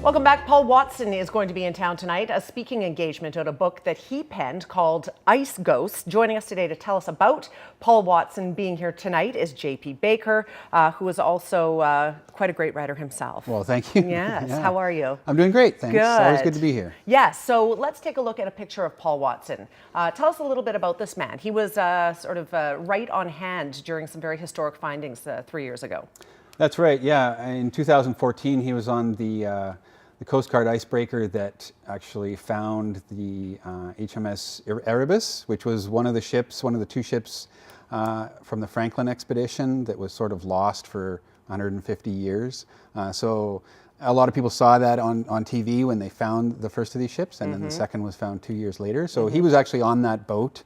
Welcome back. Paul Watson is going to be in town tonight, a speaking engagement on a book that he penned called Ice Ghosts. Joining us today to tell us about Paul Watson being here tonight is J.P. Baker, who is also quite a great writer himself. Well, thank you. Yes. Yeah. How are you? I'm doing great, thanks. Good. It's always good to be here. Yes. So let's take a look at a picture of Paul Watson. Tell us a little bit about this man. He was sort of right on hand during some very historic findings 3 years ago. That's right, yeah. In 2014, he was on the Coast Guard icebreaker that actually found the HMS Erebus, which was one of the two ships from the Franklin expedition that was sort of lost for 150 years. So a lot of people saw that on TV when they found the first of these ships, and then the second was found 2 years later. So he was actually on that boat.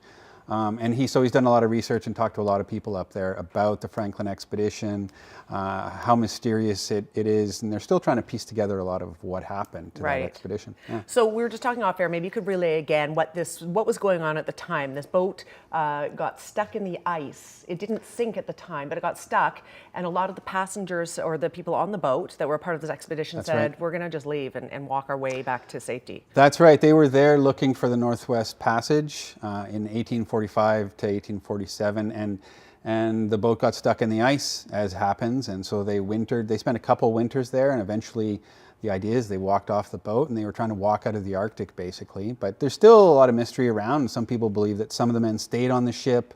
And he's done a lot of research and talked to a lot of people up there about the Franklin expedition, how mysterious it is, and they're still trying to piece together a lot of what happened to that expedition. Yeah. So we were just talking off air, maybe you could relay again what was going on at the time. This boat got stuck in the ice. It didn't sink at the time, but it got stuck, and a lot of the passengers or the people on the boat that were part of this expedition said, we're going to just leave and walk our way back to safety. That's right. They were there looking for the Northwest Passage in 1845 to 1847, and the boat got stuck in the ice, as happens, and so they wintered. They spent a couple winters there, and eventually the idea is they walked off the boat and they were trying to walk out of the Arctic, basically. But there's still a lot of mystery around. Some people believe that some of the men stayed on the ship,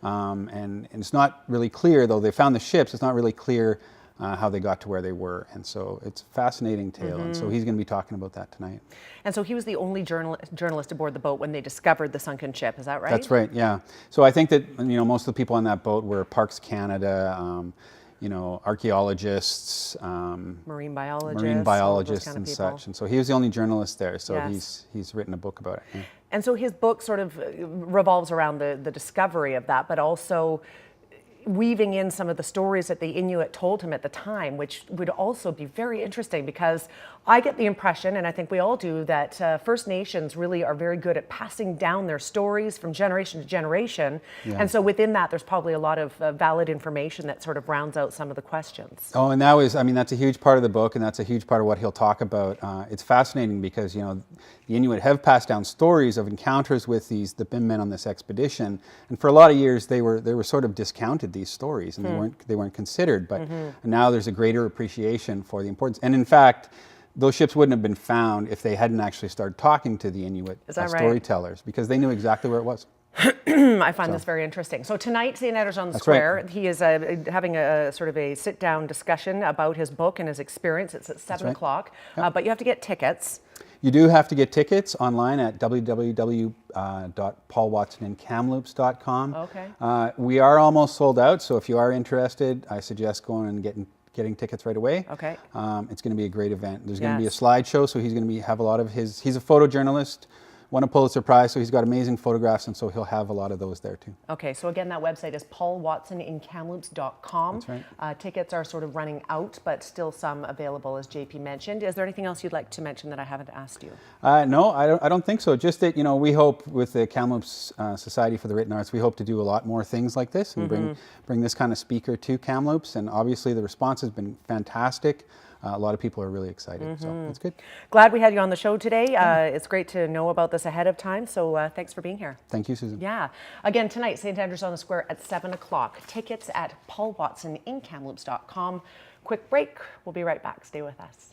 and it's not really clear, though they found the ships, it's not really clear how they got to where they were. And so it's a fascinating tale. And so he's going to be talking about that tonight. And so he was the only journalist aboard the boat when they discovered the sunken ship. Is that right? That's right, yeah. So I think that, most of the people on that boat were Parks Canada, archaeologists, marine biologists and such. And so he was the only journalist there. So he's written a book about it. Yeah. And so his book sort of revolves around the discovery of that, but also weaving in some of the stories that the Inuit told him at the time, which would also be very interesting, because I get the impression, and I think we all do, that First Nations really are very good at passing down their stories from generation to generation. Yeah. And so within that, there's probably a lot of valid information that sort of rounds out some of the questions. Oh, and that's a huge part of the book, and that's a huge part of what he'll talk about. It's fascinating because, the Inuit have passed down stories of encounters with the BIM men on this expedition, and for a lot of years they were sort of discounted, these stories, and they weren't considered. But now there's a greater appreciation for the importance. And in fact, those ships wouldn't have been found if they hadn't actually started talking to the Inuit storytellers, because they knew exactly where it was. I find this very interesting. So tonight, St. Edward's on the Square. Right. He is having a sort of a sit-down discussion about his book and his experience. It's at 7 o'clock, but you have to get tickets. You do have to get tickets online at www.paulwatsoninkamloops.com. Okay. We are almost sold out, so if you are interested, I suggest going and getting tickets right away. Okay. It's going to be a great event. There's going to be a slideshow, so he's going to have a lot of he's a photojournalist, won a Pulitzer Prize, so he's got amazing photographs, and so he'll have a lot of those there too. Okay, so again, that website is paulwatsoninkamloops.com. That's right. Tickets are sort of running out, but still some available, as JP mentioned. Is there anything else you'd like to mention that I haven't asked you? No, I don't think so. Just that, we hope with the Kamloops Society for the Written Arts, we hope to do a lot more things like this and bring this kind of speaker to Kamloops. And obviously the response has been fantastic. A lot of people are really excited, so it's good. Glad we had you on the show today. It's great to know about this ahead of time, so thanks for being here. Thank you, Susan. Yeah. Again, tonight, St. Andrew's on the Square at 7 o'clock. Tickets at paulwatsoninkamloops.com. Quick break. We'll be right back. Stay with us.